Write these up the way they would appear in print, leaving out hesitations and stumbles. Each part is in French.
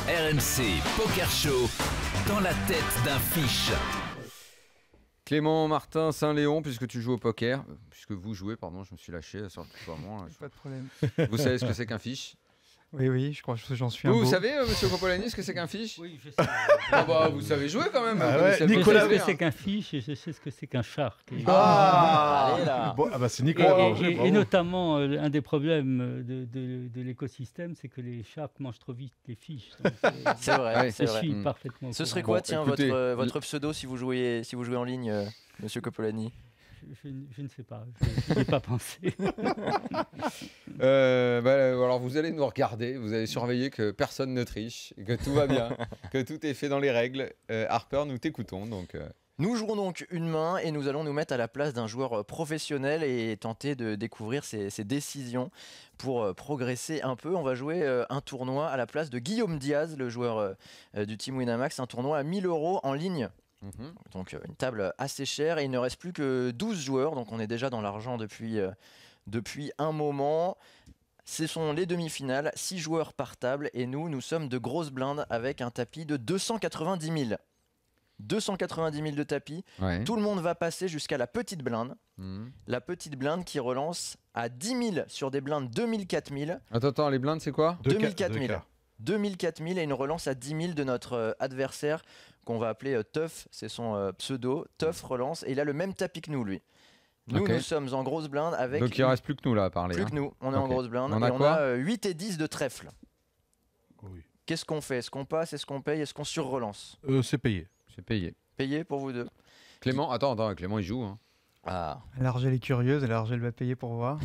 RMC Poker Show, dans la tête d'un fiche. Clément Martin Saint-Léon, puisque tu joues au poker, puisque vous jouez, pardon, je me suis lâché, ça sort tout vraiment. Pas de problème. Vous savez ce que c'est qu'un fiche? Oui, je crois que j'en suis un Vous beau. savez, monsieur Copolani, ce que c'est qu'un fiche? Oui, je sais. Ah bah, vous savez jouer quand même. Ah vous ouais, connaissez le Nicolas, poker. Je sais ce que c'est qu'un fiche et je sais ce que c'est qu'un shark. Allez là. Bon, bah c'est Nicolas Danger, Et bravo. notamment, un des problèmes de l'écosystème, c'est que les sharks mangent trop vite les fiches. Donc, C'est vrai, Ouais. c'est je vrai. suis parfaitement au Ce serait courant. quoi, Bon, tiens, écoutez, votre pseudo si vous jouez en ligne, monsieur Copolani? Je ne sais pas, je n'y ai pas pensé. Alors vous allez nous regarder, vous allez surveiller que personne ne triche, que tout va bien, que tout est fait dans les règles. Harper, nous t'écoutons donc. Nous jouerons donc une main et nous allons nous mettre à la place d'un joueur professionnel et tenter de découvrir ses décisions pour progresser un peu. On va jouer un tournoi à la place de Guillaume Diaz, le joueur du team Winamax, un tournoi à 1000 € en ligne. Donc une table assez chère et il ne reste plus que 12 joueurs, donc on est déjà dans l'argent depuis un moment. Ce sont les demi-finales, 6 joueurs par table et nous sommes de grosses blindes avec un tapis de 290 000. 290 000 de tapis, Ouais. tout le monde va passer jusqu'à la petite blinde. Mhm. La petite blinde qui relance à 10 000 sur des blindes 2000, 4000. Attends, les blindes c'est quoi? 2000, 4000. 2000, 4000 et une relance à 10 000 de notre adversaire qu'on va appeler Teuf, c'est son pseudo. Teuf relance et il a le même tapis que nous, lui. Nous, Ok. nous sommes en grosse blinde avec. Donc il reste plus que nous là à parler. plus hein. que nous, on est en Ok. grosse blinde. On a et quoi 8 et 10 de trèfle. Oui. Qu'est-ce qu'on fait? Est-ce qu'on passe? Est-ce qu'on paye? Est-ce qu'on surrelance? C'est payé. C'est payé. Payé pour vous deux. Clément, attends, Clément il joue. Hein. Ah. L'Argel est curieuse, l'Argel va payer pour voir.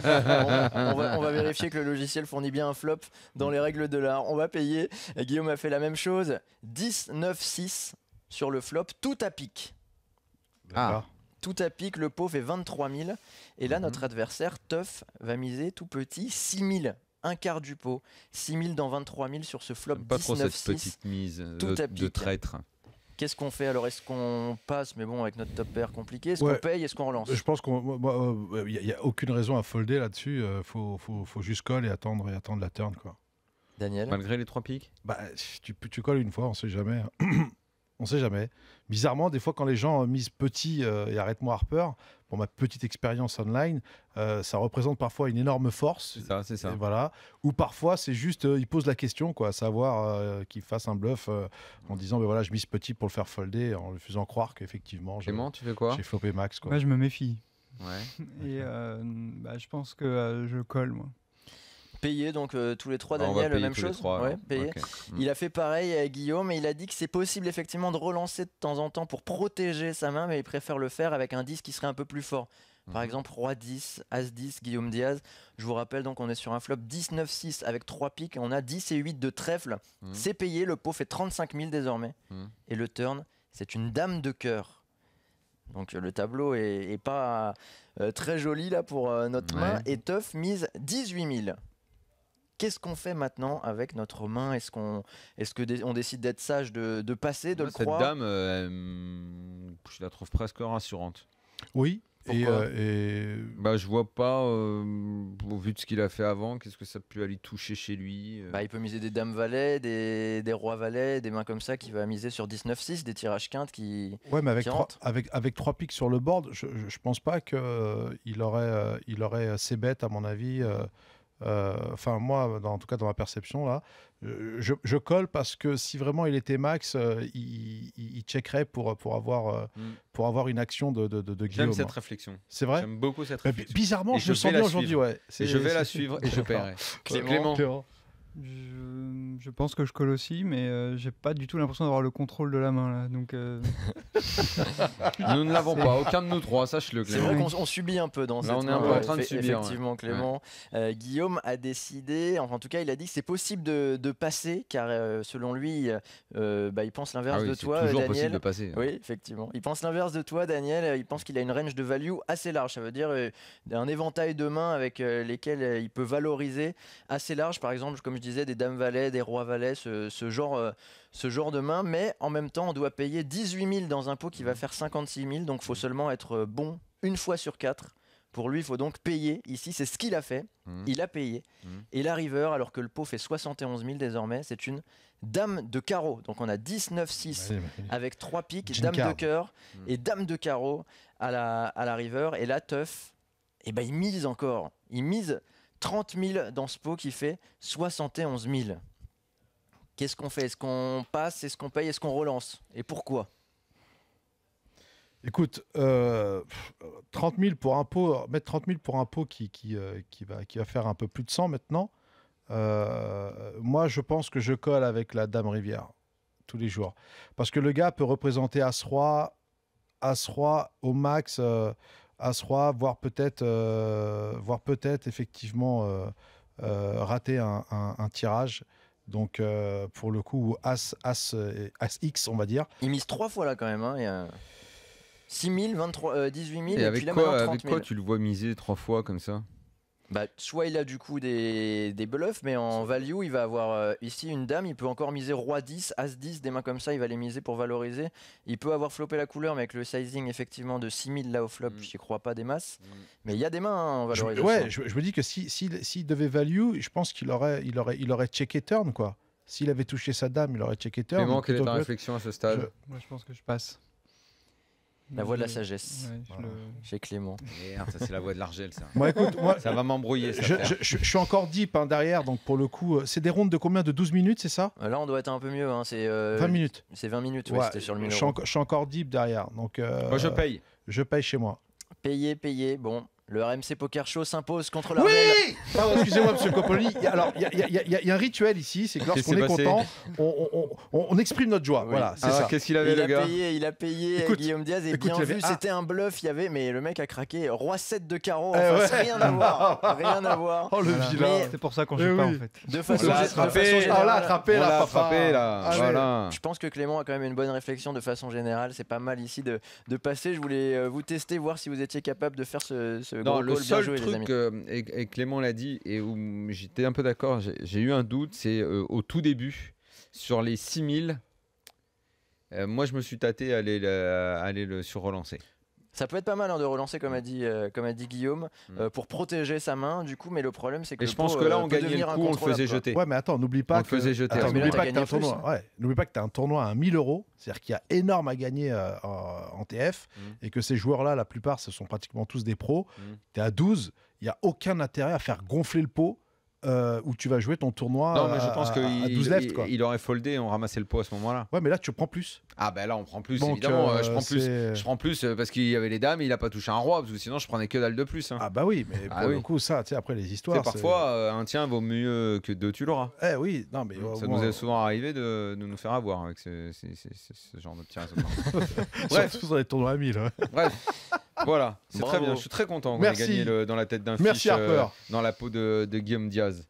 on va vérifier que le logiciel fournit bien un flop dans les règles de l'art. On va payer. Et Guillaume a fait la même chose. 10, 9, 6 sur le flop, tout à pic. D'accord. Tout à pic, le pot fait 23 000. Et là, Mhm. notre adversaire, Teuf, va miser tout petit 6 000. Un quart du pot. 6 000 dans 23 000 sur ce flop J'aime pas 10, trop 9, cette 6. petite mise tout à de pic. traître. Qu'est-ce qu'on fait alors? Est-ce qu'on passe, mais bon, avec notre top pair compliqué? Est-ce Ouais. qu'on paye? Est-ce qu'on relance? Je pense qu'il n'y a aucune raison à folder là-dessus. Faut juste call et attendre la turn, quoi. Daniel? Malgré les 3 piques. Bah, tu colles une fois, on sait jamais. On sait jamais. Bizarrement, des fois, quand les gens misent petit, et arrête-moi Harper, pour ma petite expérience online, ça représente parfois une énorme force. C'est ça. Et voilà. Ou parfois, c'est juste, ils posent la question, quoi, à savoir qu'ils fassent un bluff en disant, ben voilà, je mise petit pour le faire folder, en lui faisant croire qu'effectivement, Clément, tu fais quoi? j'ai flopé max, quoi. Moi, je me méfie. Ouais. Et je pense que je colle, moi. Payé, donc tous les trois, Bah, on va Daniel, payer même tous les chose? trois, Ouais, alors. payé. Ok. Il a fait pareil avec Guillaume et il a dit que c'est possible effectivement de relancer de temps en temps pour protéger sa main, mais il préfère le faire avec un 10 qui serait un peu plus fort. Par Mhm. exemple, Roi 10, As 10, Guillaume Diaz. Je vous rappelle, donc on est sur un flop 10-9-6 avec 3 piques. On a 10 et 8 de trèfle. Mhm. C'est payé, le pot fait 35 000 désormais. Mhm. Et le turn, c'est une dame de cœur. Donc le tableau est pas très joli là pour notre Ouais. main. Et Teuf mise 18 000. Qu'est-ce qu'on fait maintenant avec notre main? On décide d'être sage, de passer, de Moi, le cette croire? dame, je la trouve presque rassurante. Oui. Pourquoi Bah, je vois pas, au vu de ce qu'il a fait avant, qu'est-ce que ça peut aller toucher chez lui. Bah, il peut miser des dames valets, des rois valets, des mains comme ça qui va miser sur 19-6, des tirages quintes qui. Ouais, mais avec qui trois, rentre. avec 3 pics sur le board, je pense pas qu'il aurait ses bêtes, à mon avis. Enfin, moi, en tout cas, dans ma perception, là, je colle parce que si vraiment il était max, il checkerait pour avoir une action de J'aime Guillaume. cette réflexion. C'est vrai. J'aime beaucoup cette Mais réflexion. bizarrement, Et je me je sens vais la bien aujourd'hui. suivre. Ouais. Et je vais la suivre et je paierai. Clément. Je pense que je colle aussi, mais j'ai pas du tout l'impression d'avoir le contrôle de la main, là. Donc, Nous ne l'avons pas, aucun de nous trois, sache-le, C'est Clément. vrai qu'on subit un peu dans Là, cette on est un main, peu en train de subir, effectivement, Clément. Guillaume a décidé, enfin, en tout cas, il a dit que c'est possible de passer, car selon lui, il pense l'inverse Ah oui, de c'est toi, toujours Daniel. possible de passer. Oui, effectivement. Il pense l'inverse de toi, Daniel. Il pense qu'il a une range de value assez large. Ça veut dire un éventail de mains avec lesquelles il peut valoriser assez large. Par exemple, comme je disais, des dames valets, des rois valets, ce genre de main. Mais en même temps, on doit payer 18 000 dans un pot qui va faire 56 000. Donc, il faut seulement être bon une fois sur 4 Pour lui, il faut donc payer. Ici, c'est ce qu'il a fait. Il a payé. Et la river, alors que le pot fait 71 000 désormais, c'est une dame de carreau. Donc on a 19-6 avec 3 piques, Gin dame card. de cœur et dame de carreau à la river. Et là, Tuff, il mise encore. Il mise 30 000 dans ce pot qui fait 71 000. Qu'est-ce qu'on fait? Est-ce qu'on passe? Est-ce qu'on paye? Est-ce qu'on relance? Et pourquoi? Écoute, 30 000 pour un pot, mettre 30 000 pour un pot qui va faire un peu plus de 100 maintenant. Moi, je pense que je colle avec la Dame Rivière tous les jours. Parce que le gars peut représenter As-Roi au max, As-Roi, voire peut-être effectivement rater un tirage. Donc, pour le coup, As-X, on va dire. Il mise 3 fois là quand même. Il y a 6 000, 18 000 et avec puis là quoi, maintenant 30 avec 000. quoi tu le vois miser 3 fois comme ça? Soit il a du coup des bluffs, mais en value, il va avoir ici une dame. Il peut encore miser Roi 10, As 10, des mains comme ça. Il va les miser pour valoriser. Il peut avoir flopé la couleur, mais avec le sizing effectivement de 6 000 là au flop, j'y crois pas des masses. Mais il y a des mains en valorisation. Je me dis que s'il devait value, je pense qu'il aurait checké turn, quoi. S'il avait touché sa dame, il aurait checké turn. Clément, quelle est ta plutôt que- réflexion à ce stade? Moi, je pense que je passe. La voix de la Je- sagesse ouais, chez Clément. Merde, ça c'est la voix de l'Argel, ça. Moi, écoute, moi, Ça va m'embrouiller, ça. je suis encore deep derrière, donc pour le coup, c'est des rondes de combien? De 12 minutes, c'est ça? Là, on doit être un peu mieux. C'est 20 minutes. C'est 20 minutes, ouais, Ouais, c'était sur le 1000 je suis euros. je suis encore deep derrière. Donc, Moi, je paye. je paye chez moi. Payé. Bon, le RMC Poker Show s'impose contre Oui l'Argel. Pardon, excusez-moi, monsieur Coppoli. Alors, il y a un rituel ici, c'est que Qu'est-ce lorsqu'on qui est s'est passé content, on exprime notre joie. Oui. Voilà, c'est Ah, ça. qu'est-ce qu'il avait, le gars? Il a payé Écoute, Guillaume Diaz et écoute, bien il y avait- vu, ah. c'était un bluff. Mais le mec a craqué. Roi 7 de carreau. Eh Enfin, ouais. c'est rien à voir. Rien à voir. Oh, le Voilà. vilain. Mais- C'est pour ça qu'on Eh joue pas oui. en fait. De façon, On l'a de attrapé. façon On l'a générale, On l'a attrapé, On là, l'a papa. attrapé, là. Allez. Voilà. je pense que Clément a quand même une bonne réflexion de façon générale. C'est pas mal ici de passer. Je voulais vous tester, voir si vous étiez capable de faire ce Non, gros le call. Bien seul joué, les amis. truc, et Clément l'a dit, et où j'étais un peu d'accord, j'ai eu un doute, c'est au tout début, sur les 6000, moi je me suis tâté à aller le sur-relancer. Ça peut être pas mal de relancer, comme a dit Guillaume, pour protéger sa main. Du coup, mais le problème, c'est que Et le je pense pot, que là, on peut gagnait le devenir coup, on le incontrôlable, faisait quoi. jeter. Ouais, mais attends, n'oublie pas On le faisait jeter. Attends, Mais là, n'oublie t'as pas que t'as un gagné tournoi. Ouais, n'oublie pas que t'as un tournoi à 1000 euros, c'est-à-dire qu'il y a énorme à gagner en TF, et que ces joueurs-là, la plupart, ce sont pratiquement tous des pros. T'es à 12, il y a aucun intérêt à faire gonfler le pot où tu vas jouer ton tournoi Non, mais je pense à 12 left, quoi. qu'il aurait foldé et on ramassait le pot à ce moment-là. Ouais, mais là, tu prends plus. Ah ben là, on prend plus, Donc, évidemment. Je prends plus. c'est- Je prends plus parce qu'il y avait les dames, il a pas touché un roi, parce que sinon je prenais que dalle de plus. Hein. Ah bah oui, mais Ah pour oui. le coup, ça, tu sais, après les Tu sais, histoires... parfois, un tien vaut mieux que deux, tu l'auras. Eh oui, non, mais... Ça bon, nous est souvent arrivé de nous faire avoir avec ce genre de tirage au sort. Bref. surtout dans les tournois à 1000. Ouais. Bref, voilà, c'est très Bravo. bien. Je suis très content qu'on ait Merci. gagné dans la tête d'un Merci, fiche Harper. dans la peau de Guillaume Diaz.